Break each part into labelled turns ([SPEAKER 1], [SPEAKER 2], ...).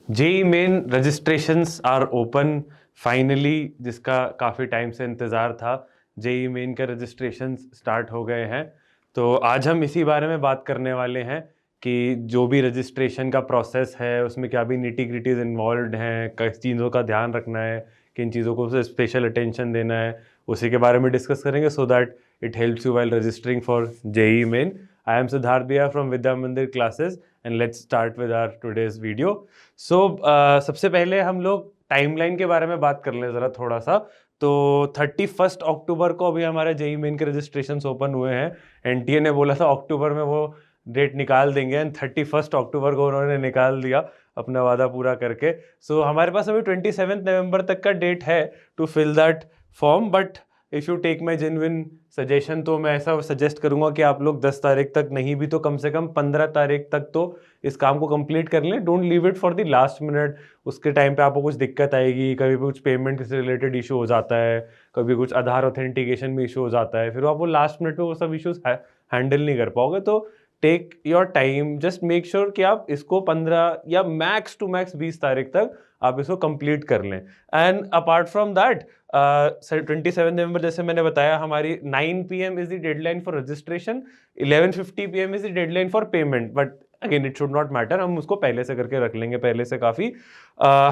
[SPEAKER 1] JEE Main registrations are open finally, जिसका काफ़ी time से इंतज़ार था। जेई मेन के रजिस्ट्रेशंस स्टार्ट हो गए हैं, तो आज हम इसी बारे में बात करने वाले हैं कि जो भी रजिस्ट्रेशन का प्रोसेस है उसमें क्या भी निटी ग्रिटीज इन्वॉल्व हैं, किस चीज़ों का ध्यान रखना है, किन चीज़ों को स्पेशल अटेंशन देना है, उसी के बारे में डिस्कस करेंगे so that it helps you while registering for JEE Main. I am Siddharth Biya from Vidya Mandir classes and let's start with our today's video. So सबसे पहले हम लोग टाइमलाइन के बारे में बात कर लें ज़रा थोड़ा सा। तो 31 अक्टूबर को अभी हमारे जेई मेन के रजिस्ट्रेशन ओपन हुए हैं। एनटीए ने बोला था अक्टूबर में वो डेट निकाल देंगे एंड 31 अक्टूबर को उन्होंने निकाल दिया अपना वादा पूरा करके। सो हमारे पास अभी 27 नवंबर तक का डेट है to fill that form, but if you take my genuine suggestion तो मैं ऐसा सजेस्ट करूंगा कि आप लोग 10 तारीख तक नहीं भी तो कम से कम 15 तारीख तक तो इस काम को कंप्लीट कर लें। Don't leave it for the last minute. उसके टाइम पे आपको कुछ दिक्कत आएगी, कभी भी कुछ पेमेंट से रिलेटेड इशू हो जाता है, कभी कुछ आधार ऑथेंटिकेशन में इशू हो जाता है, फिर आप वो लास्ट मिनट में वो सब इश्यूज हैंडल नहीं कर पाओगे। तो take your time, just make sure कि आप इसको 15 या मैक्स टू मैक्स 20 तारीख तक आप इसको कंप्लीट कर लें। एंड अपार्ट फ्रॉम दैट 27 नवंबर जैसे मैंने बताया हमारी 9 PM is the deadline for registration, 11:50 PM is the deadline for payment, but again it should not matter, हम उसको पहले से करके रख लेंगे पहले से काफ़ी।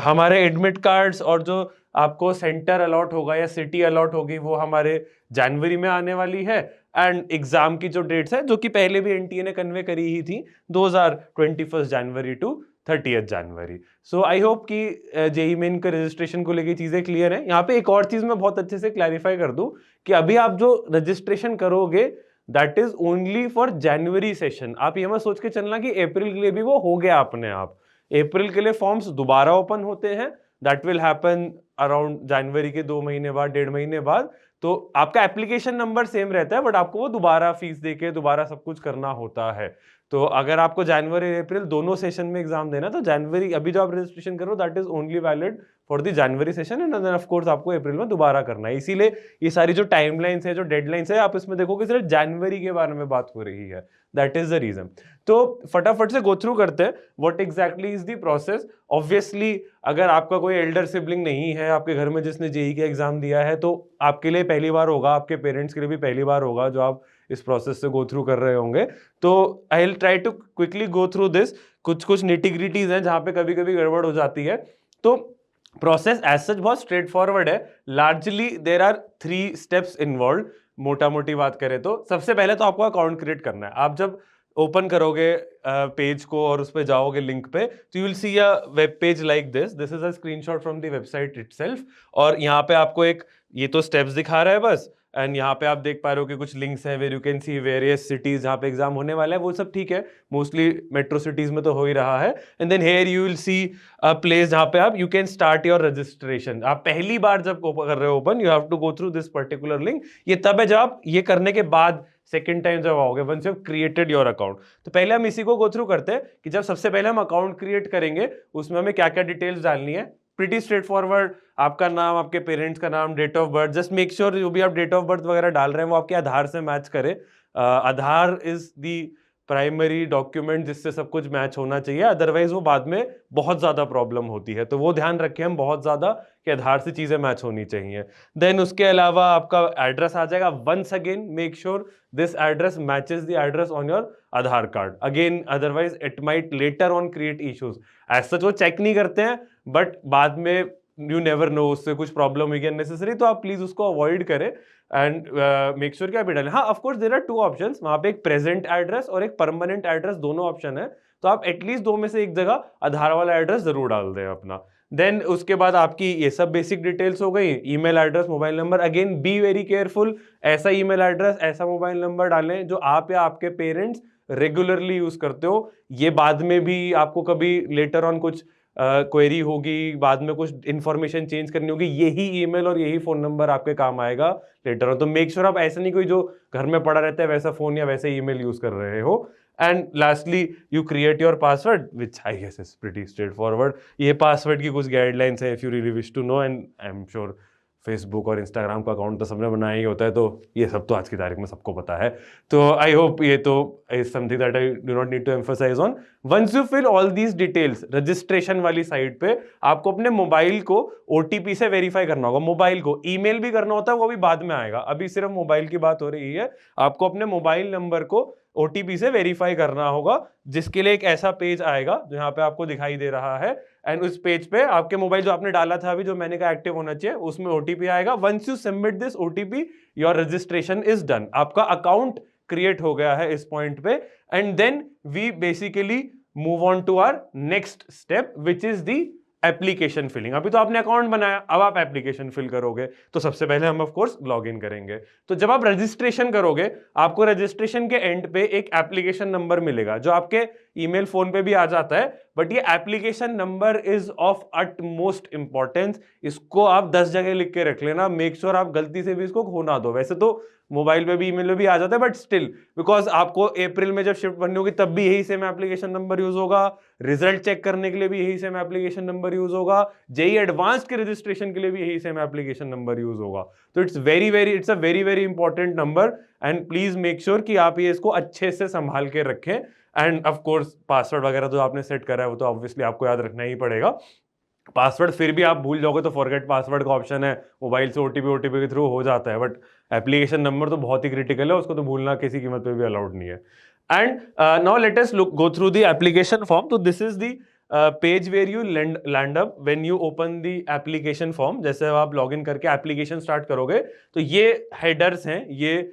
[SPEAKER 1] हमारे एडमिट कार्ड्स और जो आपको सेंटर अलॉट होगा या सिटी अलॉट होगी वो हमारे जनवरी में आने वाली है। एंड एग्जाम की जो डेट्स है जो कि पहले भी एनटीए ने कन्वे करी ही थी, 21 जनवरी टू 30 जनवरी। सो आई होप कि जेई मेन के रजिस्ट्रेशन को लेके चीज़ें क्लियर है। यहाँ पे एक और चीज़ मैं बहुत अच्छे से क्लैरिफाई कर दूं कि अभी आप जो रजिस्ट्रेशन करोगे that is only for January session. आप ये मत सोच के चलना कि अप्रैल के लिए भी वो हो गया अपने आप। अप्रैल के लिए फॉर्म्स दोबारा ओपन होते हैं, दैट विल हैपन अराउंड जनवरी के 2 महीने बाद, 1.5 महीने बाद। तो आपका एप्लीकेशन नंबर सेम रहता है बट आपको वो दोबारा फीस देके दोबारा सब कुछ करना होता है। तो अगर आपको जनवरी अप्रैल दोनों सेशन में एग्जाम देना तो जनवरी अभी जो आप रजिस्ट्रेशन करो that is only valid for the January session and then of course आपको अप्रैल में दोबारा करना है। इसीलिए ये सारी जो टाइमलाइंस है, जो डेडलाइंस है, आप इसमें देखोगे सिर्फ जनवरी के बारे में बात हो रही है। That is the reason. तो फटाफट से गो थ्रू करते हैं what exactly is the process. Obviously अगर आपका कोई एल्डर सिबलिंग नहीं है आपके घर में जिसने जेई का एग्जाम दिया है तो आपके लिए पहली बार होगा, आपके पेरेंट्स के लिए भी पहली बार होगा जो आप इस प्रोसेस से गो थ्रू कर रहे होंगे। तो I will try to quickly go through this. कुछ कुछ निटिग्रिटीज हैं जहां पे कभी कभी गड़बड़ हो जाती है। तो प्रोसेस एज सच बहुत स्ट्रेट फॉरवर्ड है। Largely there are 3 steps involve. मोटा मोटी बात करें तो सबसे पहले तो आपको अकाउंट क्रिएट करना है। आप जब ओपन करोगे पेज को और उस पर जाओगे लिंक पे तो you will see a web page like this is a screenshot from the website itself. और यहाँ पे आपको एक ये तो स्टेप्स दिखा रहा है बस। एंड यहाँ पे आप देख पा रहे हो कि कुछ लिंक्स हैं where you can see various cities जहाँ पे एग्जाम होने वाला है, वो सब ठीक है, मोस्टली मेट्रो सिटीज में तो हो ही रहा है। And then here you will see a place जहाँ पे आप you can start your registration. आप पहली बार जब कर रहे हो open you have to go through this particular link. ये तब है जब आप ये करने के बाद सेकेंड टाइम जब आओगे once you have created your account. तो पहले हम इसी को गो थ्रू करते हैं कि जब सबसे पहले हम अकाउंट क्रिएट करेंगे उसमें हमें क्या क्या डिटेल्स डालनी है। प्रीटी स्ट्रेट फॉरवर्ड, आपका नाम, आपके पेरेंट्स का नाम, date of birth. Just make sure जो भी आप डेट ऑफ बर्थ वगैरह डाल रहे हैं वो आपके आधार से मैच करे। आधार इज दी प्राइमरी डॉक्यूमेंट जिससे सब कुछ मैच होना चाहिए, अदरवाइज वो बाद में बहुत ज्यादा प्रॉब्लम होती है। तो वो ध्यान रखें हम बहुत ज्यादा कि आधार से चीजें मैच होनी चाहिए। देन उसके अलावा आपका एड्रेस आ जाएगा। Once again make sure this address matches the address on your Aadhaar card. Again otherwise it might later on create issues. As such वो चेक नहीं करते हैं बट बाद में यू नेवर नो उससे कुछ प्रॉब्लम हुई अननेसेसरी, तो आप प्लीज उसको अवॉइड करें एंड मेक श्योर कि आप डालें। हाँ of course there are 2 options, वहां पे एक प्रेजेंट एड्रेस और एक परमानेंट एड्रेस, दोनों ऑप्शन है। तो आप एटलीस्ट 2 में से एक जगह आधार वाला एड्रेस जरूर डाल दें अपना। देन उसके बाद आपकी ये सब बेसिक डिटेल्स हो गई, email address, mobile number. Again be very careful, ऐसा ईमेल एड्रेस ऐसा मोबाइल नंबर डालें जो आप या आपके पेरेंट्स रेगुलरली यूज करते हो। ये बाद में भी आपको कभी लेटर ऑन कुछ क्वेरी होगी, बाद में कुछ इंफॉर्मेशन चेंज करनी होगी, यही ईमेल और यही फोन नंबर आपके काम आएगा लेटर ऑन। तो मेक श्योर आप ऐसा नहीं कोई जो घर में पड़ा रहता है वैसा फोन या वैसे ईमेल यूज कर रहे हो। And lastly you create your password which I guess is pretty straightforward. ये पासवर्ड की कुछ गाइडलाइंस है if you really wish to know, and I am sure Facebook और इंस्टाग्राम का अकाउंट तो सबने बनाया ही होता है, तो ये सब तो आज की तारीख में सबको पता है। तो आई होप ये तो is something that I do not need to emphasise on. Once you fill all these details, registration वाली साइट पे आपको अपने मोबाइल को ओटीपी से वेरीफाई करना होगा। मोबाइल को ईमेल भी करना होता है, वो भी बाद में आएगा, अभी सिर्फ मोबाइल की बात हो रही है। आपको अपने मोबाइल नंबर को ओटीपी से वेरीफाई करना होगा, जिसके लिए एक ऐसा पेज आएगा जो यहाँ पे आपको दिखाई दे रहा है। एंड उस पेज पे आपके मोबाइल जो आपने डाला था अभी, जो मैंने कहा एक्टिव होना चाहिए, उसमें ओटीपी आएगा। Once you submit this OTP, your registration is done. आपका अकाउंट क्रिएट हो गया है इस पॉइंट पे। And then we basically move on to our next step, which is the application filling. अभी तो आपने अकाउंट बनाया, अब आप एप्लीकेशन फिल करोगे। तो सबसे पहले हम ऑफ कोर्स लॉग इन करेंगे। तो जब आप रजिस्ट्रेशन करोगे, आपको रजिस्ट्रेशन के एंड पे एक एप्लीकेशन नंबर मिलेगा, जो आपके ईमेल फोन पे भी आ जाता है। बट ये application number is of utmost importance. इसको आप 10 जगह लिख के रख लेना, मेक श्योर आप गलती से भी इसको खो ना दो। वैसे तो मोबाइल पे भी ईमेल में भी आ जाता है, बट स्टिल, बिकॉज आपको अप्रैल में जब शिफ्ट बननी होगी तब भी यही सेम एप्लीकेशन नंबर यूज होगा, रिजल्ट चेक करने के लिए भी यही सेम एप्लीकेशन नंबर यूज होगा, जेई एडवांस के रजिस्ट्रेशन के लिए भी यही सेम एप्लीकेशन नंबर यूज होगा। तो it's a very very important number. And please make sure कि आप ये इसको अच्छे से संभाल के रखें। एंड ऑफ कोर्स पासवर्ड वगैरह तो आपने सेट करा है, वो तो ऑब्वियसली आपको याद रखना ही पड़ेगा। पासवर्ड फिर भी आप भूल जाओगे तो फॉरगेट पासवर्ड का ऑप्शन है, मोबाइल से ओटीपी के थ्रू हो जाता है। बट एप्लीकेशन नंबर तो बहुत ही क्रिटिकल है, उसको तो भूलना किसी कीमत पे भी अलाउड नहीं है। And now let us go through the application form. तो this is the page where you land up when you open the application form. जैसे आप लॉग इन करके एप्लीकेशन स्टार्ट करोगे, तो ये हेडर्स हैं, ये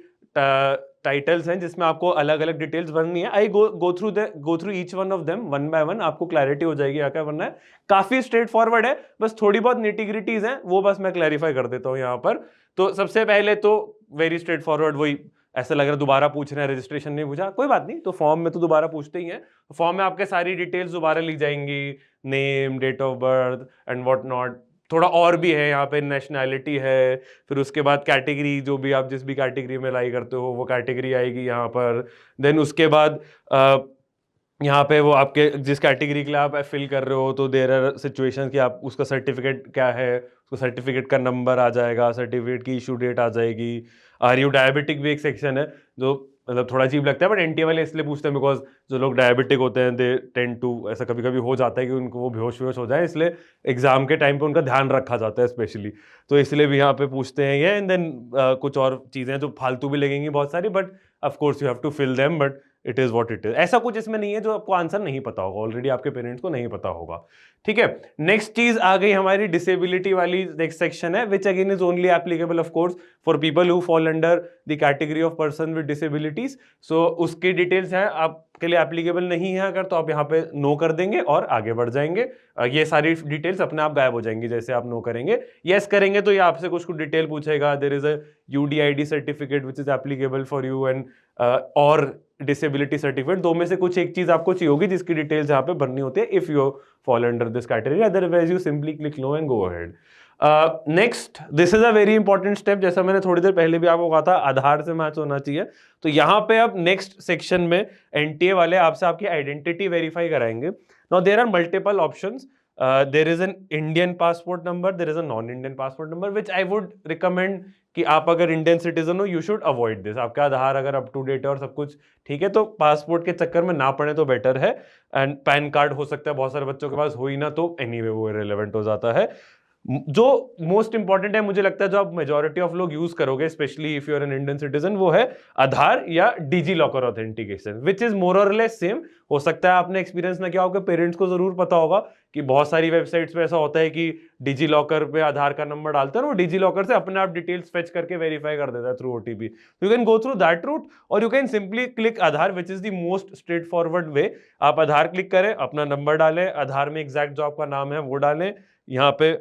[SPEAKER 1] टाइटल्स हैं, जिसमें आपको अलग अलग डिटेल्स भरनी है। I go through each one of them one by one, आपको क्लैरिटी हो जाएगी क्या बनना है। काफी स्ट्रेट फॉरवर्ड है, बस थोड़ी बहुत निटिग्रिटीज हैं, वो बस मैं क्लैरिफाई कर देता हूं यहाँ पर। तो सबसे पहले तो वेरी स्ट्रेट फॉरवर्ड, वही ऐसा लग रहा है दोबारा पूछ रहे हैं, रजिस्ट्रेशन नहीं पूछा, कोई बात नहीं, तो फॉर्म में तो दोबारा पूछते ही हैं। फॉर्म में आपके सारी डिटेल्स दोबारा ली जाएंगी, name, date of birth and what not. थोड़ा और भी है यहाँ पे, नेशनैलिटी है, फिर उसके बाद कैटेगरी, जो भी आप जिस भी कैटेगरी में लाई करते हो वो कैटेगरी आएगी यहाँ पर। देन उसके बाद यहाँ पे वो आपके जिस कैटेगरी के लिए आप फिल कर रहे हो, तो देयर आर सिचुएशंस कि आप उसका सर्टिफिकेट क्या है, उसको सर्टिफिकेट का नंबर आ जाएगा, सर्टिफिकेट की इशू डेट आ जाएगी। आर यू डायबिटिक भी एक सेक्शन है, जो मतलब थोड़ा अजीब लगता है, बट एनटीए वाले इसलिए पूछते हैं बिकॉज जो लोग डायबिटिक होते हैं दे टेंड टू, ऐसा कभी कभी हो जाता है कि उनको वो बेहोश हो जाए, इसलिए एग्जाम के टाइम पे उनका ध्यान रखा जाता है स्पेशली, तो इसलिए भी यहाँ पे पूछते हैं ये। एंड देन कुछ और चीज़ें जो फालतू भी लगेंगी बहुत सारी, but of course you have to fill them, but it is what it is. ऐसा कुछ इसमें नहीं है जो आपको आंसर नहीं पता होगा, ऑलरेडी आपके पेरेंट्स को नहीं पता होगा। ठीक है, नेक्स्ट चीज आ गई हमारी डिसेबिलिटी वाली नेक्स्ट सेक्शन है, which again is only applicable of course for people who fall under the category of person with disabilities. So उसकी डिटेल्स है, आपके लिए एप्लीकेबल नहीं है अगर, तो आप यहाँ पे नो कर देंगे और आगे बढ़ जाएंगे। ये सारी डिटेल्स अपने आप गायब हो जाएंगी जैसे आप नो करेंगे। यस करेंगे तो ये आपसे कुछ डिटेल पूछेगा, there is a UDID certificate which is applicable for you and और डिसेबिलिटी सर्टिफिकेट, दो में से कुछ एक चीज आपको चाहिए होगी जिसकी डिटेल्स यहाँ पे भरनी होती है if you fall under this category, otherwise you simply click no and go ahead. Next, this is a very important step, जैसा मैंने थोड़ी देर पहले भी आपको कहा था, आधार से मैच होना चाहिए। तो यहाँ पे अब नेक्स्ट सेक्शन में एनटीए वाले आपसे आपकी आइडेंटिटी वेरीफाई कराएंगे। Now there are multiple options, there is an Indian passport number, there is a non-Indian passport number, which I would recommend कि आप अगर इंडियन सिटीजन हो, यू शुड अवॉइड दिस। आपका आधार अगर अप टू डेट है और सब कुछ ठीक है, तो पासपोर्ट के चक्कर में ना पड़े तो बेटर है। एंड पैन कार्ड हो सकता है बहुत सारे बच्चों के पास हो ही ना, तो एनीवे वो इरेलेवेंट हो जाता है। जो मोस्ट इंपॉर्टेंट है मुझे लगता है, जो आप मेजॉरिटी ऑफ लोग यूज करोगे specially if you are an Indian citizen, वो है आधार या DigiLocker authentication, which is more or less same. हो सकता है आपने एक्सपीरियंस ना किया, आपके पेरेंट्स को जरूर पता होगा कि बहुत सारी वेबसाइट्स पे ऐसा होता है कि डिजी लॉकर पे आधार का नंबर डालते हैं और वो डिजी लॉकर से अपने आप डिटेल्स फेच करके वेरीफाई कर देता है through OTP. You can go through that route और you can simply click Aadhaar, which is the most straightforward way. आप आधार क्लिक करें, अपना नंबर डालें, आधार में एग्जैक्ट जो आपका नाम है वो डालें, यहाँ पे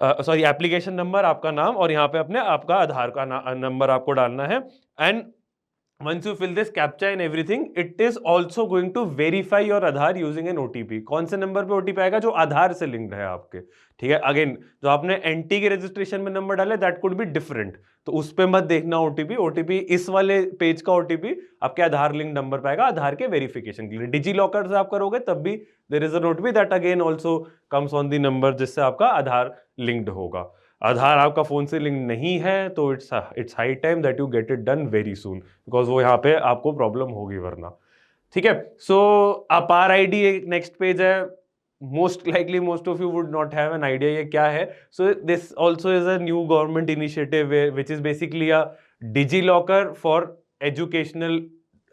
[SPEAKER 1] सॉरी एप्लीकेशन नंबर, आपका नाम, और यहाँ पे अपने आपका आधार का नंबर आपको डालना है। And once you fill this captcha and everything, it is also going to verify your Aadhaar using an OTP। कौन से नंबर पे OTP आएगा? जो आधार से लिंक्ड है आपके, ठीक है। अगेन जो आपने एनटी के रजिस्ट्रेशन में नंबर डाले दैट कुड बी डिफरेंट, तो उस पे मत देखना ओटीपी। ओटीपी इस वाले पेज का ओटीपी आपके आधार लिंक नंबर पे आएगा आधार के वेरिफिकेशन के लिए। डिजी लॉकर से आप करोगे तब भी there is a OTP that again also comes on the number जिससे आपका आधार लिंक्ड होगा। आधार आपका फोन से लिंक नहीं है तो it's high time that you get it done very soon, because वो यहाँ पे आपको प्रॉब्लम होगी वरना। ठीक है, सो अपार आईडी एक नेक्स्ट पेज है। Most likely most of you would not have an idea ये क्या है। So this also is a new government initiative which is basically a DigiLocker for educational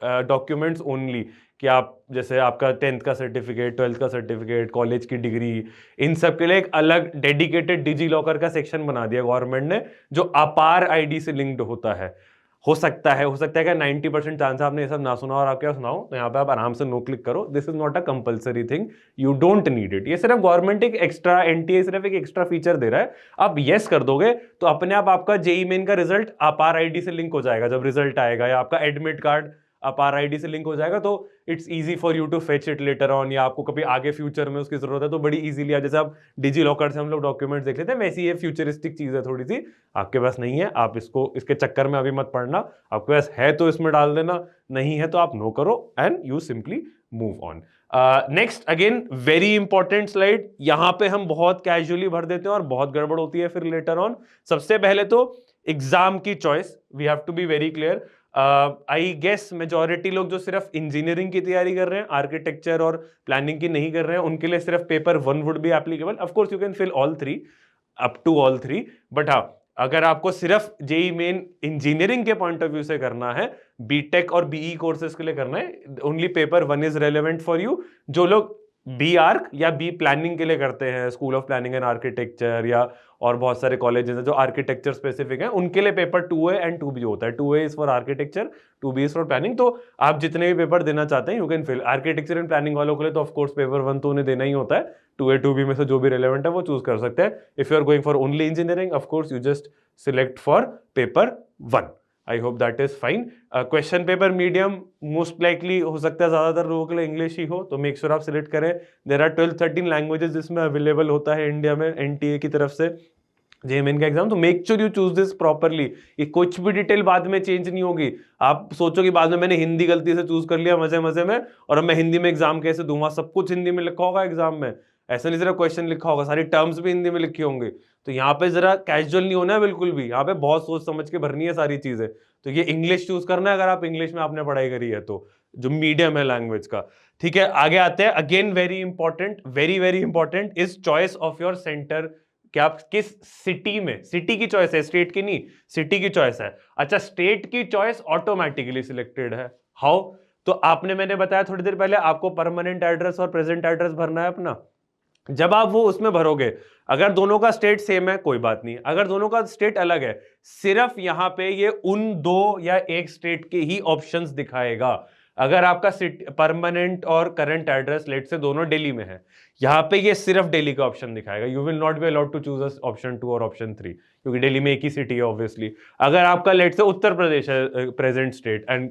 [SPEAKER 1] documents only, कि आप जैसे आपका 10th का सर्टिफिकेट, 12th का सर्टिफिकेट, कॉलेज की डिग्री, इन सब के लिए एक अलग डेडिकेटेड डिजी लॉकर का सेक्शन बना दिया गवर्नमेंट ने, जो अपार आईडी से लिंक्ड होता है। हो सकता है कि 90% चांस आपने ये सब ना सुना और आप क्या सुनाओ, तो यहाँ पे आप आराम से नो क्लिक करो। This is not a compulsory thing, you don't need it. ये सिर्फ गवर्नमेंट एक एक्स्ट्रा, एनटीए सिर्फ एक एक्स्ट्रा फीचर दे रहा है। आप यस कर दोगे तो अपने आप आपका जेई मेन का रिजल्ट अपार आईडी से लिंक हो जाएगा। जब रिजल्ट आएगा या आपका एडमिट कार्ड अपार आईडी से लिंक हो जाएगा, तो it's easy for you to fetch it later on, या आपको कभी आगे फ्यूचर में उसकी जरूरत है तो बड़ी इजीली, जैसे आप डिजी लॉकर से हम लोग डॉक्यूमेंट्स देख लेते हैं, वैसी ये फ्यूचरिस्टिक चीज है थोड़ी सी। आपके पास नहीं है, आप इसके चक्कर में अभी मत पड़ना। आपके पास है तो इसमें डाल देना, नहीं है तो आप नो करो and you simply move on. Next again very important slide, यहां पे हम बहुत कैजुअली भर देते हैं और बहुत गड़बड़ होती है फिर लेटर ऑन। सबसे पहले तो एग्जाम की choice, we have to be very clear. I guess majority लोग जो सिर्फ इंजीनियरिंग की तैयारी कर रहे हैं, आर्किटेक्चर और प्लानिंग की नहीं कर रहे हैं, उनके लिए सिर्फ paper 1 would be applicable. Of course you can fill all 3 up to all 3, but हाँ, अगर आपको सिर्फ जेई मेन इंजीनियरिंग के पॉइंट ऑफ व्यू से करना है, बीटेक और बीई कोर्सेज के लिए करना है, only paper 1 is relevant for you. जो लोग बी आर्क या बी प्लानिंग के लिए करते हैं, school of planning and architecture या और बहुत सारे कॉलेजेस हैं जो आर्किटेक्चर स्पेसिफिक हैं, उनके लिए पेपर 2A एंड 2B होता है। 2A is for architecture, 2B is for planning. तो आप जितने भी पेपर देना चाहते हैं you can fill. Architecture and planning वालों के लिए तो ऑफ कोर्स पेपर 1 तो उन्हें देना ही होता है। 2A 2B में से जो भी रिलेवेंट है वो चूज कर सकते हैं। If you are going for only engineering, of course you just select for paper 1। I hope that is fine. Question paper medium most likely हो सकता है ज्यादातर लोगों के लिए इंग्लिश ही हो, तो मेक श्योर आप सिलेक्ट करें। देयर आर 12-13 लैंग्वेजेस जिसमें अवेलेबल होता है इंडिया में एनटीए की तरफ से जेईई का एग्जाम। तो make sure you choose this properly. ये कुछ भी डिटेल बाद में चेंज नहीं होगी। आप सोचो कि बाद में मैंने हिंदी गलती से चूज कर लिया मजे मजे में, और अब मैं हिंदी में एग्जाम कैसे दूंगा। सब कुछ हिंदी में लिखा होगा एग्जाम में, ऐसा नहीं सिर्फ क्वेश्चन लिखा होगा, सारी टर्म्स भी हिंदी में लिखी होंगी। तो यहाँ पे जरा कैजुअल नहीं होना है बिल्कुल भी, यहाँ पे बहुत सोच समझ के भरनी है सारी चीजें। तो ये इंग्लिश चूज करना है अगर आप इंग्लिश में आपने पढ़ाई करी है तो, जो मीडियम है लैंग्वेज का। ठीक है, आगे आते हैं। Again very important, very very important is choice of your centre, कि आप किस सिटी में, सिटी की चॉइस है, स्टेट की नहीं, सिटी की चॉइस है। अच्छा, स्टेट की चॉइस ऑटोमेटिकली सिलेक्टेड है। हाउ? तो आपने, मैंने बताया थोड़ी देर पहले, आपको परमानेंट एड्रेस और प्रेजेंट एड्रेस भरना है अपना। जब आप वो उसमें भरोगे, अगर दोनों का स्टेट सेम है कोई बात नहीं, अगर दोनों का स्टेट अलग है, सिर्फ यहां पे ये उन 2 या 1 स्टेट के ही ऑप्शंस दिखाएगा। अगर आपका परमानेंट और करंट एड्रेस लेट से दोनों दिल्ली में है, यहां पे ये सिर्फ दिल्ली का ऑप्शन दिखाएगा। You will not be allowed to choose option 2 और ऑप्शन 3, क्योंकि दिल्ली में एक ही सिटी है ऑब्वियसली। अगर आपका लेट से उत्तर प्रदेश है प्रेजेंट स्टेट एंड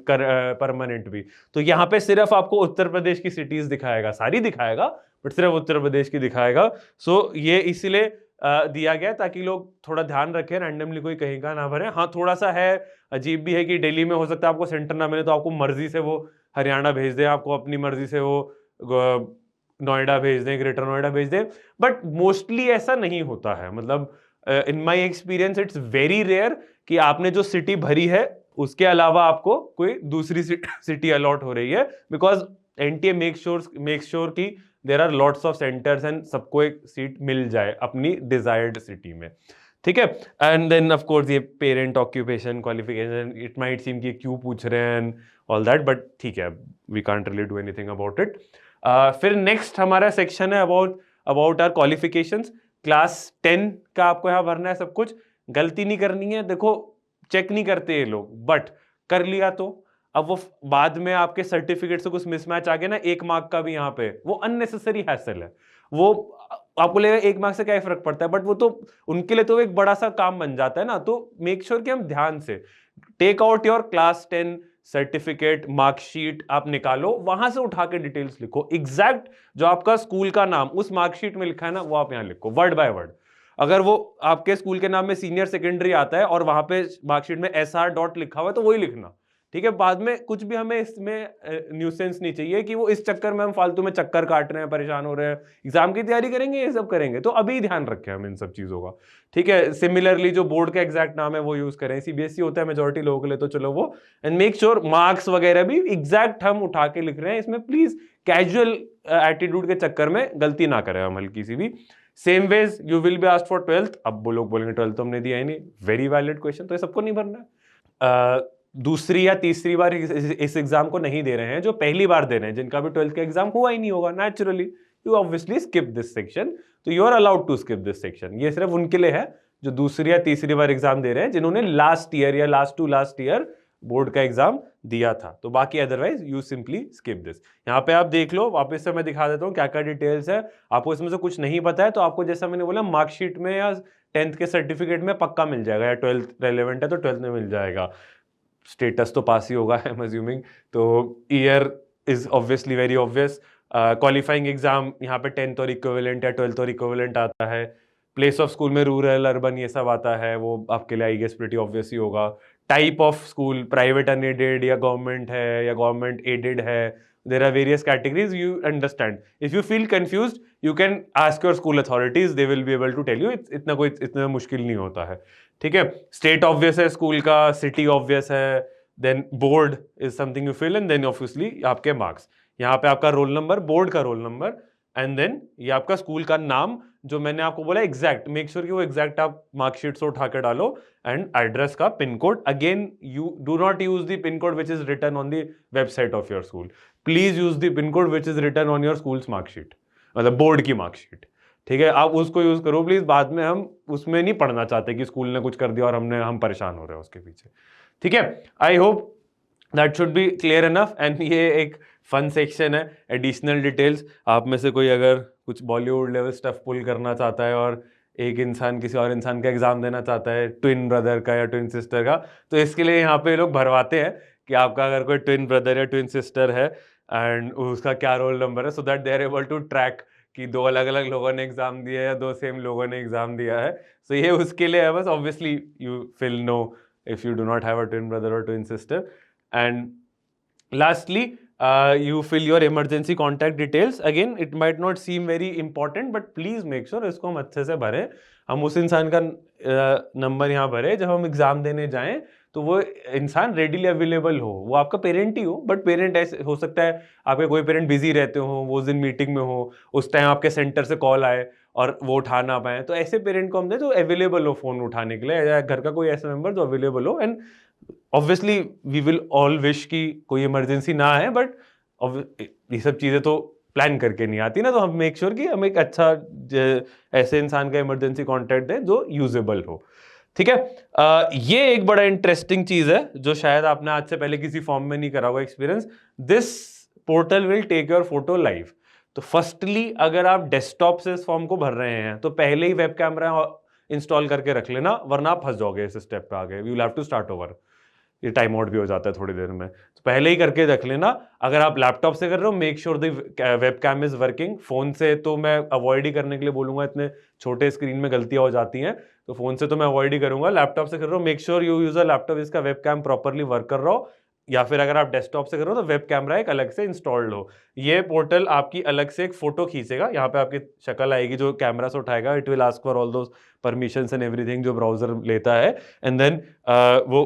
[SPEAKER 1] परमानेंट भी, तो यहां पे सिर्फ आपको उत्तर प्रदेश की सिटीज दिखाएगा, सारी दिखाएगा बट सिर्फ उत्तर प्रदेश की दिखाएगा। सो ये इसीलिए दिया गया ताकि लोग थोड़ा ध्यान रखें, रैंडमली कोई कहीं का ना भरे। हाँ, थोड़ा सा है, अजीब भी है कि दिल्ली में हो सकता है आपको सेंटर ना मिले, तो आपको मर्जी से वो हरियाणा भेज दे, आपको अपनी मर्जी से वो नोएडा भेज दें, ग्रेटर नोएडा भेज दें, बट मोस्टली ऐसा नहीं होता है। मतलब in my experience it's very rare कि आपने जो सिटी भरी है उसके अलावा आपको कोई दूसरी सिटी अलॉट हो रही है, बिकॉज एनटीए मेक श्योर कि there are lots of centres and सबको एक सीट मिल जाए अपनी डिजायर्ड सिटी में। ठीक है, एंड देन ऑफ कोर्स ये parent occupation qualification, it might seem कि क्यों पूछ रहे हैं ऑल दैट, बट ठीक है, we can't really do anything about it. फिर नेक्स्ट हमारा सेक्शन है अबाउट आवर क्वालिफिकेशंस। क्लास 10 का आपको यहाँ भरना है सब कुछ, गलती नहीं करनी है। देखो, चेक नहीं करते ये लोग, बट कर लिया तो अब वो बाद में आपके सर्टिफिकेट से कुछ मिसमैच आ गया ना, 1 मार्क का भी यहाँ पे, वो अननेसेसरी हैसल है। वो आपको लगेगा 1 मार्क से क्या फर्क पड़ता है, बट वो तो उनके लिए तो एक बड़ा सा काम बन जाता है ना। तो मेक श्योर कि हम ध्यान से take out your class 10 certificate, marksheet आप निकालो, वहां से उठा के डिटेल्स लिखो। एग्जैक्ट जो आपका स्कूल का नाम उस मार्कशीट में लिखा है ना, वो आप यहाँ लिखो वर्ड बाय वर्ड। अगर वो आपके स्कूल के नाम में सीनियर सेकेंडरी आता है और वहां पे मार्कशीट में SR डॉट लिखा हुआ है, तो वही लिखना, ठीक है, बाद में कुछ भी हमें इसमें न्यूसेंस नहीं चाहिए कि वो इस चक्कर में हम फालतू में चक्कर काट रहे हैं, परेशान हो रहे हैं, एग्जाम की तैयारी करेंगे, ये सब करेंगे, तो अभी ध्यान रखें हम इन सब चीजों का। ठीक है, सिमिलरली जो बोर्ड का एग्जैक्ट नाम है वो यूज करें, सीबीएसई होता है मेजोरिटी लोगों के लिए, तो चलो वो, एंड मेक श्योर मार्क्स वगैरह भी एग्जैक्ट हम उठा के लिख रहे हैं, इसमें प्लीज कैजुअल एटीट्यूड के चक्कर में गलती ना करें हम हल्की सी भी। Same ways you will be asked for 12th, अब वो लोग बोलेंगे 12th तो हमने दिया ही नहीं, वेरी वैलिड क्वेश्चन, तो ये सबको नहीं भरना है। दूसरी या तीसरी बार इस एग्जाम को नहीं दे रहे हैं, जो पहली बार दे रहे हैं, जिनका भी 12th का एग्जाम हुआ ही नहीं होगा, naturally you obviously skip this section, तो you are allowed to skip this section. ये सिर्फ उनके लिए है जो दूसरी या तीसरी बार एग्जाम दे रहे हैं, जिन्होंने लास्ट ईयर या last to last year board का एग्जाम दिया था, तो बाकी otherwise you simply skip this. यहाँ पे आप देख लो, वापस से मैं दिखा देता हूँ क्या क्या डिटेल्स है। आपको इसमें से कुछ नहीं पता है तो आपको, जैसा मैंने बोला, मार्कशीट में या 10th के सर्टिफिकेट में पक्का मिल जाएगा, या 12th रेलेवेंट है तो 12th में मिल जाएगा, स्टेटस तो पास ही होगा आई एम अज्यूमिंग, तो year is obviously very obvious. Qualifying exam यहाँ पे 10th और इक्विवेलेंट या 12th और इक्विवेलेंट आता है। प्लेस ऑफ स्कूल में रूरल, अर्बन ये सब आता है, वो आपके लिए आई गेस प्रीटी ऑब्वियस ही होगा। Type of school, private unaided या गवर्नमेंट है या गवर्नमेंट एडेड है, there are various categories, you understand. If you feel confused, you can ask your school authorities, they will be able to tell you. इतना मुश्किल नहीं होता है, ठीक है। स्टेट ऑब्वियस है स्कूल का, सिटी ऑब्वियस है, then board is something you fill, and then obviously आपके मार्क्स, यहाँ पे आपका रोल नंबर, बोर्ड का रोल नंबर, एंड देन ये आपका स्कूल का नाम, जो मैंने आपको बोला एग्जैक्ट, मेक श्योर कि वो एग्जैक्ट आप मार्कशीट से उठा के डालो, एंड एड्रेस का pin code, again you do not use the pin code which is written on the website of your school, please use the pin code which is written on your school's marksheet, मतलब board की marksheet, ठीक है, आप उसको use करो please. बाद में हम उसमें नहीं पढ़ना चाहते कि स्कूल ने कुछ कर दिया और हम परेशान हो रहे हैं उसके पीछे, ठीक है। आई hope that should be clear enough. And ये एक फन सेक्शन है, एडिशनल डिटेल्स, आप में से कोई अगर कुछ बॉलीवुड लेवल स्टफ पुल करना चाहता है और एक इंसान किसी और इंसान का एग्जाम देना चाहता है, ट्विन ब्रदर का या ट्विन सिस्टर का, तो इसके लिए यहाँ पे लोग भरवाते हैं कि आपका अगर कोई ट्विन ब्रदर या ट्विन सिस्टर है एंड उसका क्या रोल नंबर है, so that they are able to track कि दो अलग अलग लोगों ने एग्जाम दिया है या दो सेम लोगों ने एग्जाम दिया है, सो ये उसके लिए है बस। Obviously you will know if you do not have a twin brother और twin sister. And lastly, you fill your emergency contact details. Again, it might not seem very important, but please make sure इसको हम अच्छे से भरें। हम उस इंसान का नंबर यहाँ भरें जब हम एग्जाम देने जाएं, तो वो इंसान रेडीली अवेलेबल हो, वो आपका पेरेंट ही हो, बट पेरेंट ऐसे हो सकता है आपके कोई पेरेंट बिजी रहते हो, वो उस दिन मीटिंग में हो, उस टाइम आपके सेंटर से कॉल आए और वो उठा ना पाए, तो ऐसे पेरेंट को हम दें जो अवेलेबल हो फोन उठाने के लिए, या घर का कोई ऐसा मेंबर जो अवेलेबल हो। And obviously we will all wish कि कोई इमरजेंसी ना है, बट ये सब चीजें तो प्लान करके नहीं आती ना, तो हम मेक श्योर कि हम एक अच्छा ऐसे इंसान का इमरजेंसी कॉन्टैक्ट दें जो यूजेबल हो, ठीक है। ये एक बड़ा इंटरेस्टिंग चीज है जो शायद आपने आज से पहले किसी फॉर्म में नहीं करा हुआ experience. This portal will take your photo live. तो फर्स्टली अगर आप डेस्कटॉप से इस फॉर्म को भर रहे हैं तो पहले ही वेब कैमरा इंस्टॉल करके रख लेना, वरना आप फंस जाओगे इस स्टेप पे आगे, you will have to start over, ये टाइम आउट भी हो जाता है थोड़ी देर में, तो पहले ही करके रख लेना। अगर आप लैपटॉप से कर रहे हो, make sure the webcam is working. Phone से तो मैं अवॉइड ही करने के लिए बोलूंगा, इतने छोटे स्क्रीन में गलतियां हो जाती हैं, तो फोन से तो मैं अवॉइड ही करूंगा। लैपटॉप से कर रहे हो, make sure you use a laptop जिसका वेब कैम प्रॉपरली वर्क कर रहा हो, या फिर अगर आप डेस्कटॉप से कर रहे हो तो वेब कैमरा एक अलग से इंस्टॉल्ड हो। ये पोर्टल आपकी अलग से एक फोटो खींचेगा, यहाँ पे आपकी शक्ल आएगी जो कैमरा से उठाएगा, it will ask for all those permissions and everything जो ब्राउजर लेता है, एंड देन वो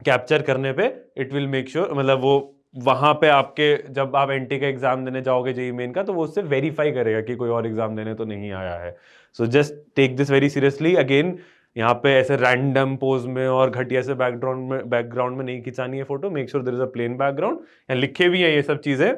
[SPEAKER 1] कैप्चर करने पे इट विल मेक श्योर, मतलब वो वहां पे आपके जब आप एनटी का एग्जाम देने जाओगे जेईई मेन का, तो वो उससे वेरीफाई करेगा कि कोई और एग्जाम देने तो नहीं आया है। So just take this very seriously. Again यहाँ पे ऐसे रैंडम पोज में और घटिया से बैकग्राउंड में नहीं खिंचानी है photo, make sure there is a plain background. यहाँ लिखे भी है ये सब चीजें,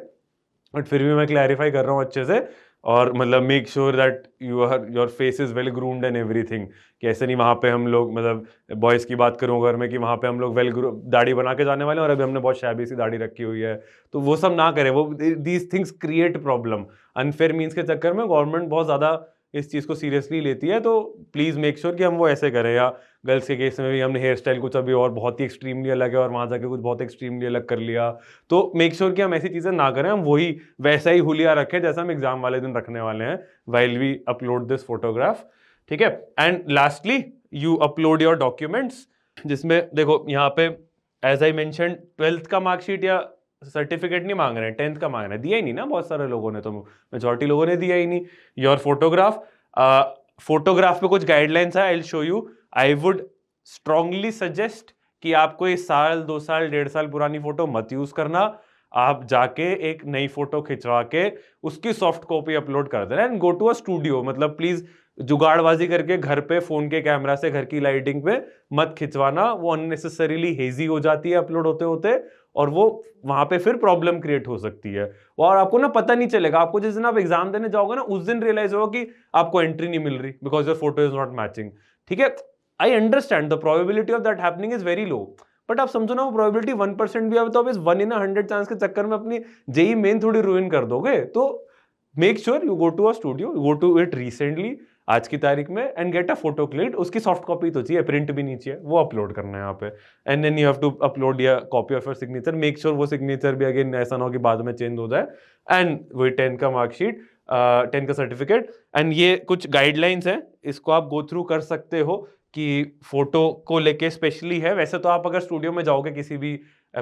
[SPEAKER 1] बट फिर भी मैं क्लैरिफाई कर रहा हूँ अच्छे से, और मतलब make sure that your face is well groomed and everything, कि ऐसे नहीं वहाँ पे हम लोग, मतलब बॉयज़ की बात करूँ अगर मैं, कि वहाँ पे हम लोग वेल दाढ़ी बना के जाने वाले हैं और अभी हमने बहुत शैबी सी दाढ़ी रखी हुई है, तो वो सब ना करें। वो these things create problem. Unfair means के चक्कर में गवर्नमेंट बहुत ज़्यादा इस चीज़ को सीरियसली लेती है, तो प्लीज़ मेक श्योर कि हम वो ऐसे करें। या गर्ल्स के केस में भी हमने हेयर स्टाइल कुछ अभी और बहुत ही एक्सट्रीमली अलग है और वहाँ जाके कुछ बहुत एक्सट्रीमली अलग कर लिया, तो मेक श्योर कि हम ऐसी चीज़ें ना करें, हम वही वैसा ही हुलिया रखें जैसा हम एग्जाम वाले दिन रखने वाले हैं while we upload this photograph, ठीक है। And lastly you upload your documents, जिसमें देखो यहाँ पे एज आई मेंशन 12th का मार्कशीट या सर्टिफिकेट नहीं मांग रहे हैं, 10th का मांग रहे हैं, दिया ही नहीं ना बहुत सारे लोगों ने, तो मेजॉरिटी लोगों ने दिया ही नहीं। योर फोटोग्राफ, फोटोग्राफ पे कुछ गाइडलाइंस है, I will show you. I would strongly suggest कि आपको इस साल 2 साल 1.5 साल पुरानी फोटो मत यूज करना। आप जाके एक नई फोटो खिंचवा के उसकी सॉफ्ट कॉपी अपलोड कर देना and go to a studio. मतलब प्लीज जुगाड़बाजी करके घर पे फोन के कैमरा से घर की लाइटिंग पे मत खिंचवाना, वो अननेसेसरीली हेजी हो जाती है अपलोड होते होते, और वो वहां पे फिर प्रॉब्लम क्रिएट हो सकती है। और आपको ना पता नहीं चलेगा, आपको जिस दिन आप एग्जाम देने जाओगे ना उस दिन रियलाइज होगा कि आपको एंट्री नहीं मिल रही because your photo is not matching. ठीक है, I understand the probability of that happening is very low, but आप समझो ना वो प्रोबेबिलिटी 1% भी है तो आप इस 1 in 100 चांस के चक्कर में अपनी जेई मेन थोड़ी रुइन कर दोगे। तो make sure you go to a studio, you go to it recently आज की तारीख में and get a photo click. उसकी सॉफ्ट कॉपी तो चाहिए, प्रिंट भी नहीं चाहिए, वो अपलोड करना है यहाँ पे। And then you have to upload या copy of your signature. Make sure वो सिग्नेचर भी अगेन ऐसा ना हो कि बाद में चेंज हो जाए। एंड वही 10 का मार्कशीट, 10 का सर्टिफिकेट, एंड ये कुछ गाइडलाइंस हैं, इसको आप गो थ्रू कर सकते हो कि फोटो को लेके स्पेशली है। वैसे तो आप अगर स्टूडियो में जाओगे किसी भी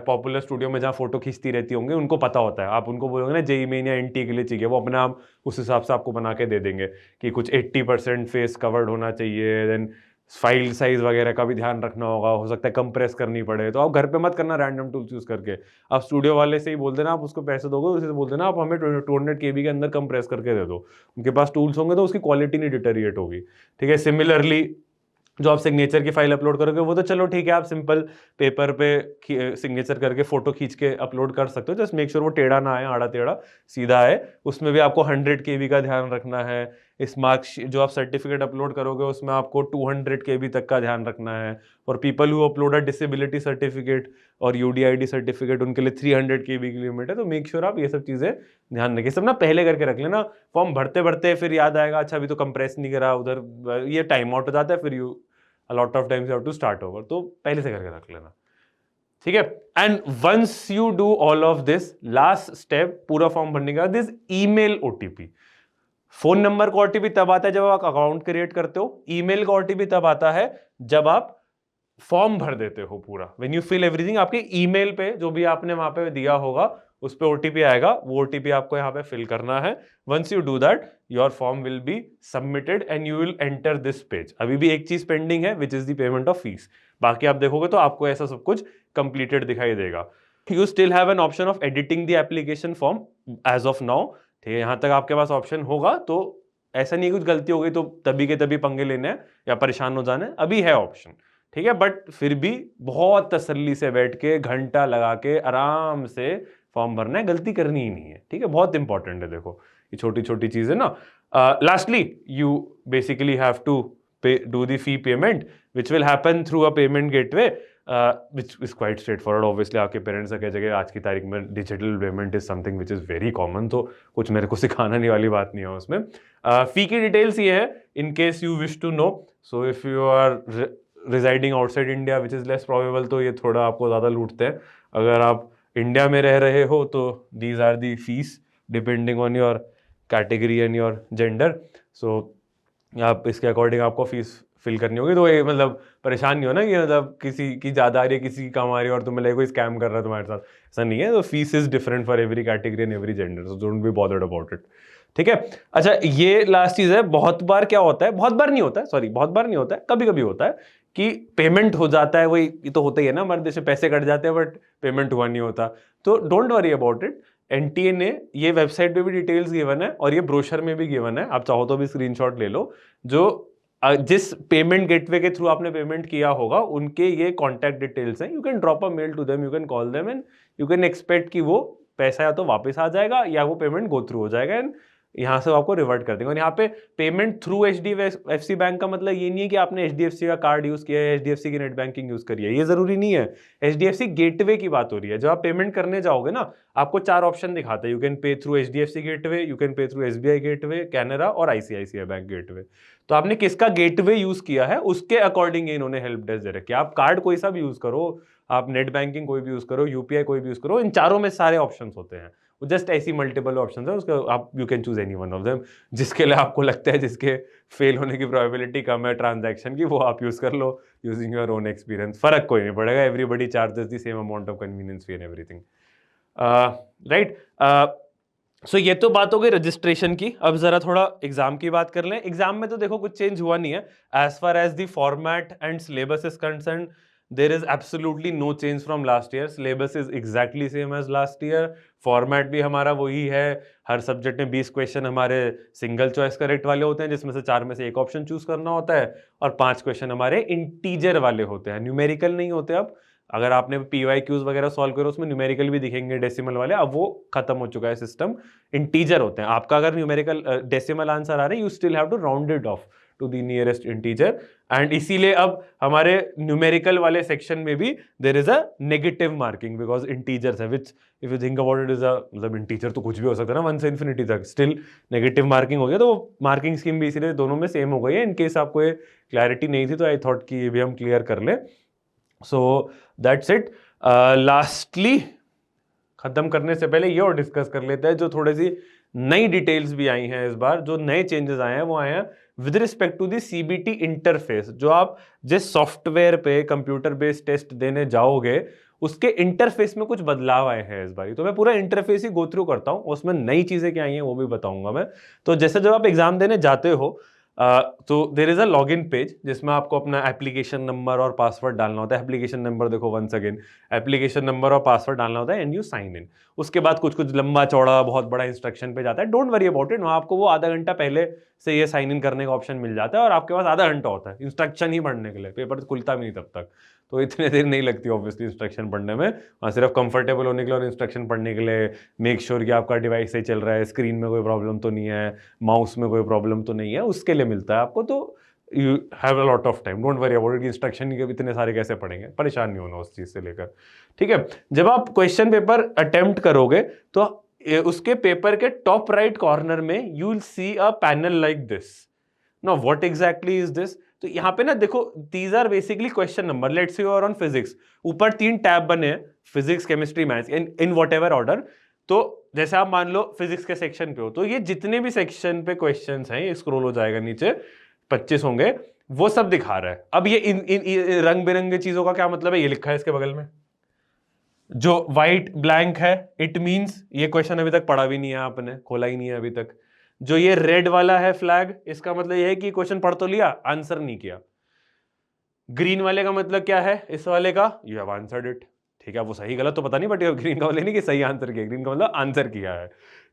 [SPEAKER 1] पॉपुलर स्टूडियो में जहाँ फोटो खींचती रहती होंगे, उनको पता होता है, आप उनको बोलोगे ना जेई मेन या एनटी के लिए चाहिए, वो अपने आप उस हिसाब से आपको बना के दे देंगे कि कुछ 80% फेस कवर्ड होना चाहिए। देन फाइल साइज वगैरह का भी ध्यान रखना होगा, हो सकता है कंप्रेस करनी पड़े, तो आप घर पे मत करना रैंडम टूल्स यूज करके। आप स्टूडियो वाले से ही बोल देना, आप उसको पैसे दोगे, उसे बोल देना आप हमें 200 KB के अंदर कंप्रेस करके दे दो। उनके पास टूल्स होंगे तो उसकी क्वालिटी नहीं डिटेरिएट होगी। ठीक है, सिमिलरली जो आप सिग्नेचर की फाइल अपलोड करोगे वो तो चलो ठीक है, आप सिंपल पेपर पे सिग्नेचर करके फोटो खींच के अपलोड कर सकते हो। जस्ट मेक श्योर वो टेढ़ा ना आए, आड़ा टेढ़ा सीधा आए। उसमें भी आपको 100 KB का ध्यान रखना है। इस मार्क्स जो आप सर्टिफिकेट अपलोड करोगे उसमें आपको 200 KB तक का ध्यान रखना है। For people who upload a disability certificate और UDID सर्टिफिकेट, उनके लिए 300 KB की लिमिट है। तो मेक श्योर आप ये सब चीजें ध्यान रखिए, सब ना पहले करके रख लेना। फॉर्म भरते भरते फिर याद आएगा अच्छा अभी तो कंप्रेस नहीं करा उधर, ये टाइम आउट हो जाता है, फिर you a lot of times you have to start over, तो पहले से करके रख लेना। ठीक है, and once you do all of this, last step पूरा फॉर्म भरने का, this email OTP। Phone number का OTP तब आता है जब आप अकाउंट क्रिएट करते हो, ईमेल का OTP तब आता है जब आप फॉर्म भर देते हो पूरा। व्हेन यू फिल एवरीथिंग, आपके ईमेल पे जो भी आपने वहां पे दिया होगा उस पे OTP आएगा, वो OTP आपको यहाँ पे फिल करना है। Once you do that your form will be submitted and you will enter this page. अभी भी एक चीज पेंडिंग है which is the payment of fees, बाकी आप देखोगे तो आपको ऐसा सब कुछ कंप्लीटेड दिखाई देगा। You still have an option of editing the application form as of now. ठीक है, यहां तक आपके पास ऑप्शन होगा, तो ऐसा नहीं कुछ गलती हो गई तो तभी के तभी पंगे लेने हैं या परेशान हो जाने, अभी है ऑप्शन। ठीक है, बट फिर भी बहुत तसल्ली से बैठ के घंटा लगा के आराम से फॉर्म भरना है, गलती करनी ही नहीं है। ठीक है, बहुत इंपॉर्टेंट है, देखो ये छोटी छोटी चीजें ना। Lastly you basically have to do the fee payment which will happen through a payment gateway which is quite straightforward. Obviously आपके पेरेंट्स कह जगह आज की तारीख में digital payment is something which is very common, तो कुछ मेरे को सिखाने वाली बात नहीं है उसमें। फी की डिटेल्स ये है, in case you wish to know. So if you are residing outside India which is less probable, तो ये थोड़ा आपको ज़्यादा लूटते हैं। अगर आप इंडिया में रह रहे हो तो these are the fees depending on your category and your gender. So आप इसके अकॉर्डिंग आपको फीस फिल करनी होगी। तो ये मतलब परेशान नहीं हो ना कि मतलब किसी की ज़्यादा आ रही है किसी की कम आ रही है और तुम्हें लगे कोई स्कैम कर रहा है तुम्हारे साथ, ऐसा नहीं है। तो fees is different for every category and every gender, so don't be bothered about it. ठीक है, अच्छा ये लास्ट चीज़ है, बहुत बार क्या होता है, बहुत बार नहीं होता है, सॉरी बहुत बार नहीं होता है, कभी कभी होता है कि पेमेंट हो जाता है, वही ये तो होता ही है ना, हमारे देश में पैसे कट जाते हैं बट पेमेंट हुआ नहीं होता। तो don't worry about it, NTA ने ये वेबसाइट पे भी डिटेल्स गिवन है और ये ब्रोशर में भी गिवन है, आप चाहो तो भी स्क्रीनशॉट ले लो। जो जिस पेमेंट गेटवे के थ्रू आपने पेमेंट किया होगा उनके ये कॉन्टैक्ट डिटेल्स हैं, you can drop a mail to them, you can call them and you can expect कि वो पैसा या तो वापस आ जाएगा या वो पेमेंट गो थ्रू हो जाएगा एंड यहाँ से आपको रिवर्ट कर देंगे। और यहाँ पे पेमेंट थ्रू HDFC बैंक का मतलब ये नहीं है कि आपने HDFC का कार्ड यूज किया है, HDFC की नेट बैंकिंग यूज करी है, ये जरूरी नहीं है। HDFC गेटवे की बात हो रही है। जब आप पेमेंट करने जाओगे ना, आपको 4 ऑप्शन दिखाते हैं, you can pay through HDFC gateway, you can pay through SBI gateway, Canara और ICICI बैंक गेटवे। तो आपने किसका गेटवे यूज किया है उसके अकॉर्डिंग इन्होंने हेल्प डेस्क दे रखी है। आप कार्ड कोई सा भी यूज करो, आप नेट बैंकिंग कोई भी यूज करो, UPI कोई भी यूज करो, इन चारों में सारे ऑप्शंस होते हैं। वो जस्ट ऐसी मल्टीपल ऑप्शन है, उसका आप you can choose any one of them, जिसके लिए आपको लगता है जिसके फेल होने की प्रोबेबिलिटी कम है ट्रांजैक्शन की, वो आप यूज कर लो यूजिंग योर ओन एक्सपीरियंस। फर्क कोई नहीं पड़ेगा, everybody charges the same amount of convenience fee and everything, right. So ये तो बात हो गई रजिस्ट्रेशन की। अब जरा थोड़ा एग्जाम की बात कर लें। एग्जाम में तो देखो कुछ चेंज हुआ नहीं है as far as the format and syllabus is concern. There is absolutely no change from last year. Syllabus is exactly same as last year, format भी हमारा वही है। हर सब्जेक्ट में 20 क्वेश्चन हमारे सिंगल चॉइस करेक्ट वाले होते हैं, जिसमें से 4 में से एक ऑप्शन चूज करना होता है, और 5 क्वेश्चन हमारे इंटीजर वाले होते हैं, न्यूमेरिकल नहीं होते। अब अगर आपने PYQs वगैरह सॉल्व करो उसमें न्यूमेरिकल भी दिखेंगे डेसिमल वाले, अब वो खत्म हो चुका है सिस्टम, इंटीजर होते हैं। आपका अगर न्यूमेरिकल डेसिमल आंसर आ रहा है, you still have to round it off to the nearest integer, and इसीलिए अब हमारे न्यूमेरिकल वाले सेक्शन में भी there is a negative marking because integers है, which if you think about it is a, मतलब इंटीजर तो कुछ भी हो सकता है ना 1 से इन्फिनिटी तक, स्टिल नेगेटिव मार्किंग हो गया। तो वो मार्किंग स्कीम भी इसीलिए दोनों में सेम हो गई है। इन केस आपको ये क्लैरिटी नहीं थी तो आई थॉट कि ये भी हम क्लियर कर लें। So that's it. लास्टली खत्म करने से पहले ये और डिस्कस कर लेते हैं, जो थोड़ी सी नई डिटेल्स भी आई हैं इस बार, जो नए चेंजेस आए हैं वो आए हैं with respect to the CBT interface. जो आप जिस सॉफ्टवेयर पे कंप्यूटर बेस्ड टेस्ट देने जाओगे उसके इंटरफेस में कुछ बदलाव आए हैं इस बार। तो मैं पूरा इंटरफेस ही गो थ्रू करता हूँ, उसमें नई चीजें क्या आई हैं वो भी बताऊंगा मैं। तो जैसे जब आप एग्जाम देने जाते हो तो there is a login page जिसमें आपको अपना एप्लीकेशन नंबर और पासवर्ड डालना होता है। एप्लीकेशन नंबर देखो वंस अगेन, एप्लीकेशन नंबर और पासवर्ड डालना होता है एंड यू साइन इन। उसके बाद कुछ कुछ लंबा चौड़ा बहुत बड़ा इंस्ट्रक्शन पे जाता है, डोंट वरी अबाउट इट। वहाँ आपको वो आधा घंटा पहले से ये साइन इन करने का ऑप्शन मिल जाता है और आपके पास आधा घंटा होता है इंस्ट्रक्शन ही पढ़ने के लिए, पेपर खुलता भी नहीं तब तक, तो इतने देर नहीं लगती ऑब्वियसली इंस्ट्रक्शन पढ़ने में। वहाँ सिर्फ कंफर्टेबल होने के लिए और इंस्ट्रक्शन पढ़ने के लिए, मेक श्योर कि आपका डिवाइस सही चल रहा है, स्क्रीन में कोई प्रॉब्लम तो नहीं है, माउस में कोई प्रॉब्लम तो नहीं है, उसके लिए मिलता है आपको। तो you have a lot of time, don't worry about it. Instruction इतने सारे कैसे पढ़ेंगे, परेशान नहीं होना उस चीज़ से लेकर, ठीक है। जब आप क्वेश्चन पेपर अटेम्प्ट करोगे तो उसके पेपर के टॉप राइट कॉर्नर में you will see a panel like this. Now what exactly is this? तो यहाँ पे ना देखो, these are basically question number. Let's say you are on physics, ऊपर 3 टैब बने हैं, physics, chemistry, maths, in whatever order. तो जैसे आप मान लो फिजिक्स के सेक्शन पे हो, तो ये जितने भी सेक्शन पे क्वेश्चंस हैं, ये स्क्रॉल हो जाएगा नीचे, 25 होंगे, वो सब दिखा रहा है। अब ये इन रंग बिरंगे चीजों का क्या मतलब है? ये लिखा है इसके बगल में, जो व्हाइट ब्लैंक है, इट मींस ये क्वेश्चन अभी तक पढ़ा भी नहीं है आपने, खोला ही नहीं है अभी तक। जो ये रेड वाला है फ्लैग, इसका मतलब ये है कि क्वेश्चन पढ़ तो लिया, आंसर नहीं किया। ग्रीन वाले का मतलब क्या है? इस वाले का यू हैव आंसर्ड इट, ठीक है। वो सही गलत तो पता नहीं, बट ग्रीन का मतलब नहीं कि सही आंसर किया, ग्रीन का मतलब आंसर किया है,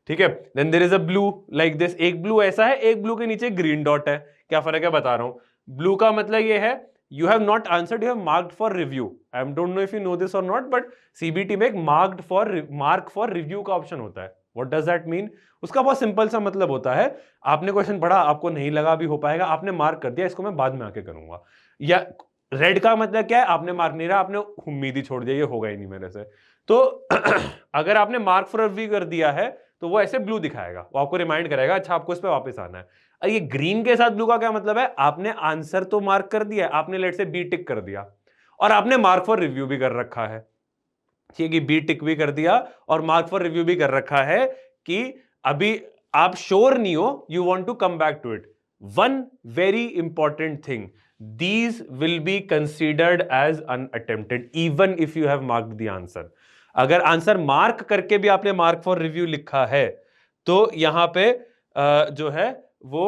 [SPEAKER 1] ठीक है। Then there is a blue like this, एक ब्लू ऐसा है, एक ब्लू के नीचे ग्रीन डॉट है। क्या फर्क है बता रहा हूं। ब्लू का मतलब ये है you have not answered, you have marked for review. I don't know if you know this और नॉट, बट CBT में एक मार्क फॉर रिव्यू का ऑप्शन होता है। What does that mean? उसका बहुत सिंपल सा मतलब होता है, आपने क्वेश्चन पढ़ा, आपको नहीं लगा अभी हो पाएगा, आपने मार्क कर दिया, इसको मैं बाद में आके करूंगा। या रेड का मतलब क्या है? आपने मार्क नहीं रहा, आपने उम्मीद ही छोड़ दिया, ये होगा ही नहीं मेरे से। तो अगर आपने मार्क फॉर रिव्यू कर दिया है तो वो ऐसे ब्लू दिखाएगा, वो आपको रिमाइंड करेगा अच्छा आपको इस पे वापस आना है। ये ग्रीन के साथ ब्लू का क्या मतलब है? आपने आंसर तो मार्क कर दिया, आपने लेट से बी टिक कर दिया, और आपने मार्क फॉर रिव्यू भी कर रखा है, ठीक है। बी टिक भी कर दिया और मार्क फॉर रिव्यू भी कर रखा है कि अभी आप श्योर नहीं हो, you want to come back to it. One very important thing, these will be considered as unattempted even if you have marked the answer। अगर आंसर मार्क करके भी आपने मार्क फॉर रिव्यू लिखा है तो यहां पे जो है वो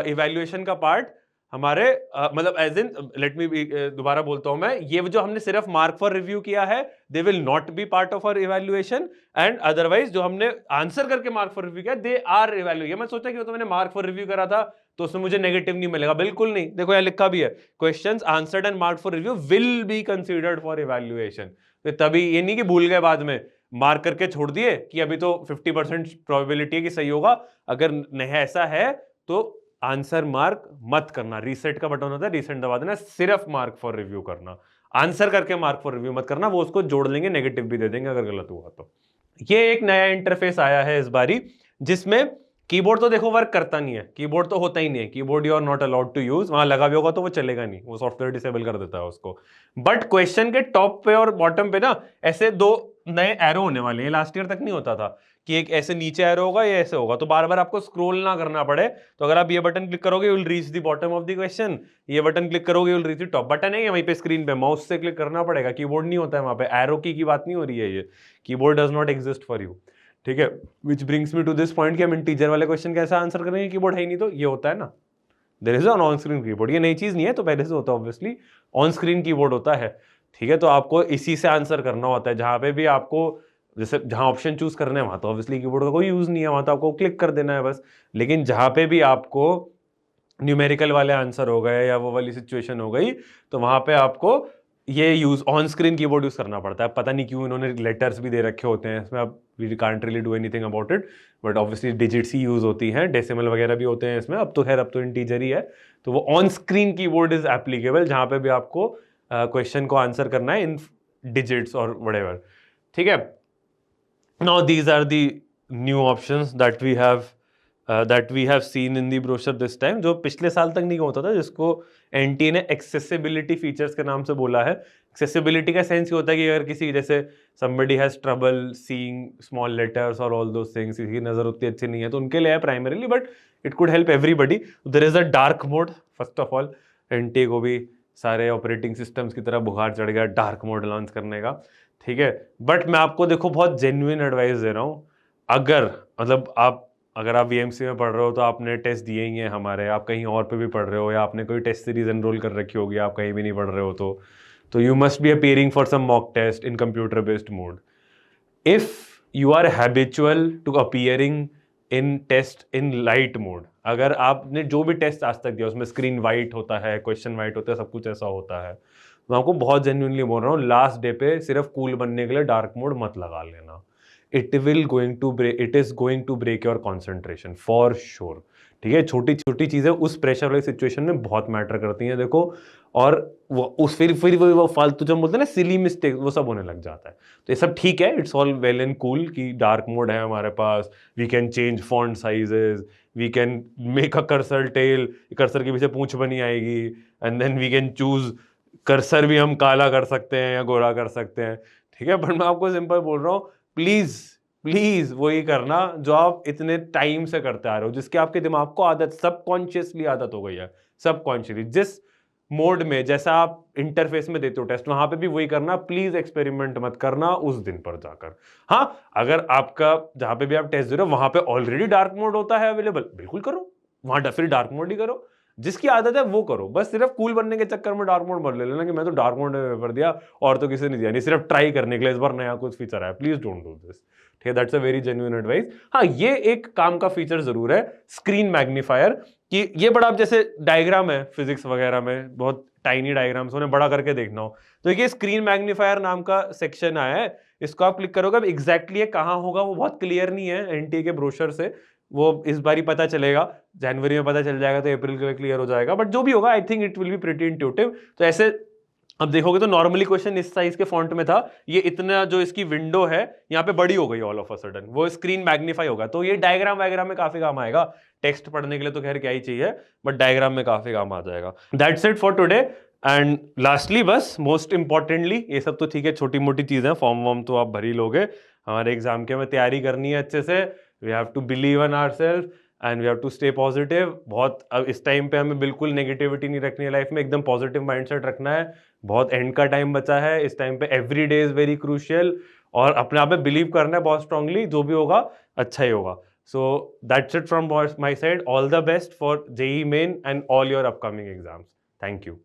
[SPEAKER 1] इवैल्यूएशन का पार्ट हमारे मतलब एज इन, लेट मी दोबारा बोलता हूं मैं, ये जो हमने सिर्फ मार्क फॉर रिव्यू किया है, they will not be part of our evaluation, and otherwise जो हमने आंसर करके मार्क फॉर रिव्यू किया, दे आर इवैल्यूएशन। मैं सोचा कि तो मैंने मार्क फॉर रिव्यू करा था तो उसमें मुझे नेगेटिव नहीं मिलेगा, बिल्कुल नहीं। देखो यहां लिखा भी है, questions answered and marked for review will be considered for evaluation. तो तभी ये नहीं कि भूल गए बाद में मार्क करके छोड़ दिए कि अभी तो 50% प्रोबेबिलिटी है कि सही होगा। अगर नहीं ऐसा है तो आंसर मार्क मत करना, रीसेट का बटन होता है, रीसेट दबा देना, सिर्फ मार्क फॉर रिव्यू करना, आंसर करके मार्क फॉर रिव्यू मत करना, वो उसको जोड़ लेंगे, नेगेटिव भी दे देंगे अगर गलत हुआ तो। ये एक नया इंटरफेस आया है इस बारी, जिसमें कीबोर्ड तो देखो वर्क करता नहीं है, कीबोर्ड तो होता ही नहीं है, keyboard you are not allowed to use, वहां लगा भी होगा तो वो चलेगा नहीं, वो सॉफ्टवेयर डिसेबल कर देता है उसको। बट क्वेश्चन के टॉप पे और बॉटम पे ना ऐसे 2 नए एरो होने वाले हैं, लास्ट ईयर तक नहीं होता था कि एक ऐसे नीचे एरो होगा या ऐसे होगा, तो बार बार आपको स्क्रॉल ना करना पड़े। तो अगर आप ये बटन क्लिक करोगे you will reach the bottom of the question, ये बटन क्लिक करोगे you will reach the top. Button है वहीं पे स्क्रीन पे, माउस से क्लिक करना पड़ेगा, कीबोर्ड नहीं होता है वहां पे, एरो की बात नहीं हो रही है, ये keyboard does not exist for you, ठीक है। Which brings me to this point कि हम इंटीजर वाले क्वेश्चन कैसे आंसर करेंगे, कीबोर्ड है ही नहीं तो। ये होता है ना, there is on screen keyboard, ये नई चीज नहीं है, तो पहले से होता है ऑब्वियसली, ऑन स्क्रीन कीबोर्ड होता है, ठीक है। तो आपको इसी से आंसर करना होता है, जहां पे भी आपको जैसे जहां ऑप्शन चूज करना है वहां तो ऑब्वियसली कीबोर्ड का कोई यूज नहीं है, वहां तो आपको क्लिक कर देना है बस। लेकिन जहां पे भी आपको न्यूमेरिकल वाले आंसर हो गए या वो वाली सिचुएशन हो गई, तो वहां पे आपको ये use on screen keyboard use करना पड़ता है। पता नहीं क्यों इन्होंने लेटर्स भी दे रखे होते हैं इसमें, अब we can't really do anything about it, but obviously digits ही यूज होती हैं, डेसिमल वगैरह भी होते हैं इसमें, अब तो खैर अब तो इंटीजर ही है। तो वो on screen keyboard is applicable जहां पे भी आपको क्वेश्चन को आंसर करना है इन डिजिट्स और व्हाटएवर, ठीक है। Now these are the new options that we have seen in the brochure this time, जो पिछले साल तक नहीं होता था, जिसको एनटीए ने एक्सेसिबिलिटी फीचर्स के नाम से बोला है। एक्सेसिबिलिटी का सेंस ये होता है कि अगर किसी जैसे somebody has trouble seeing small letters और all those things, किसी की नजर उतनी अच्छी नहीं है तो उनके लिए है primarily, but it could help everybody. There is a dark mode, first of all NTA को भी सारे ऑपरेटिंग सिस्टम्स की तरह बुखार चढ़ गया डार्क मोड लॉन्च करने का, ठीक है। बट मैं आपको देखो बहुत जेन्युइन एडवाइस दे रहा हूँ, अगर मतलब अगर आप वीएमसी में पढ़ रहे हो तो आपने टेस्ट दिए ही हैं हमारे, आप कहीं और पे भी पढ़ रहे हो या आपने कोई टेस्ट सीरीज एनरोल कर रखी होगी, आप कहीं भी नहीं पढ़ रहे हो तो you must be appearing for some mock test in computer based mode. If you are habitual to appearing in test in light mode, अगर आपने जो भी टेस्ट आज तक दिया उसमें स्क्रीन वाइट होता है, क्वेश्चन वाइट होता है, सब कुछ ऐसा होता है, मैं आपको बहुत जेन्युइनली बोल रहा हूँ, लास्ट डे पे सिर्फ कूल बनने के लिए डार्क मोड मत लगा लेना। It is going to break your concentration for sure, ठीक है। छोटी छोटी चीजें उस प्रेशर वाली सिचुएशन में बहुत मैटर करती हैं, देखो। और फिर वो फालतू जब बोलते हैं ना सिली मिस्टेक, वो सब होने लग जाता है। तो ये सब ठीक है, it's all well and cool कि डार्क मोड है हमारे पास, we can change font sizes, we can make a cursor tail, cursor के पीछे पूंछ बनी आएगी, and then we can choose cursor भी हम काला कर सकते हैं या गोरा कर सकते हैं, ठीक है। बट मैं आपको सिंपल बोल रहा हूँ, प्लीज प्लीज वही करना जो आप इतने टाइम से करते आ रहे हो, जिसकी आपके दिमाग को आदत, सबकॉन्शियसली आदत हो गई है, सबकॉन्शियसली जिस मोड में जैसा आप इंटरफेस में देते हो टेस्ट, वहां पे भी वही करना। प्लीज एक्सपेरिमेंट मत करना उस दिन पर जाकर। हाँ, अगर आपका जहां पे भी आप टेस्ट दे रहे हो वहां पे ऑलरेडी डार्क मोड होता है अवेलेबल, बिल्कुल करो, वहां फिर डार्क मोड ही करो, जिसकी आदत है वो करो। बस सिर्फ कूल बनने के चक्कर में डार्क मोड मत ले लेना कि मैं तो डार्क मोड में पेपर दिया और तो किसी ने दिया नहीं, सिर्फ ट्राई करने के लिए, इस बार नया कुछ फीचर है, प्लीज डोंट डू दिस, ठीक है। That's a very genuine advice. हाँ, ये एक काम का फीचर जरूर है, स्क्रीन मैग्नीफायर, कि ये बड़ा, आप जैसे डायग्राम है फिजिक्स वगैरह में, बहुत टाइनी डायग्राम्स उन्हें बड़ा करके देखना हो, तो ये स्क्रीन मैग्नीफायर नाम का सेक्शन आया है, इसको आप क्लिक करोगे, अब एग्जैक्टली कहाँ होगा वो बहुत क्लियर नहीं है एनटीए के ब्रोशर से, वो इस बार ही पता चलेगा, जनवरी में पता चल जाएगा तो अप्रैल के क्लियर हो जाएगा, बट जो भी होगा I think it will be pretty intuitive. तो ऐसे अब देखोगे तो नॉर्मली क्वेश्चन इस साइज के फॉन्ट में था, ये इतना जो इसकी विंडो है यहाँ पे बड़ी हो गई ऑल ऑफ अ सडन, वो स्क्रीन मैग्नीफाई होगा, तो ये डायग्राम वायग्राम में काफी काम आएगा। टेक्स्ट पढ़ने के लिए तो खैर क्या ही चाहिए, बट डायग्राम में काफी काम आ जाएगा। That's it for today. And lastly, बस मोस्ट इंपॉर्टेंटली, ये सब तो ठीक है, छोटी मोटी चीजें, फॉर्म वॉर्म तो आप भर ही लोगे, हमारे एग्जाम के हमें तैयारी करनी है अच्छे से, we have to believe in ourselves and we have to stay positive. बहुत अब इस टाइम पे हमें बिल्कुल नेगेटिविटी नहीं रखनी है लाइफ में, एकदम पॉजिटिव माइंडसेट रखना है। बहुत एंड का टाइम बचा है, इस टाइम पे every day is very crucial, और अपने आप में बिलीव करना है बहुत स्ट्रांगली, जो भी होगा अच्छा ही होगा। So that's it from my side, all the best for JEE main and all your upcoming exams. Thank you.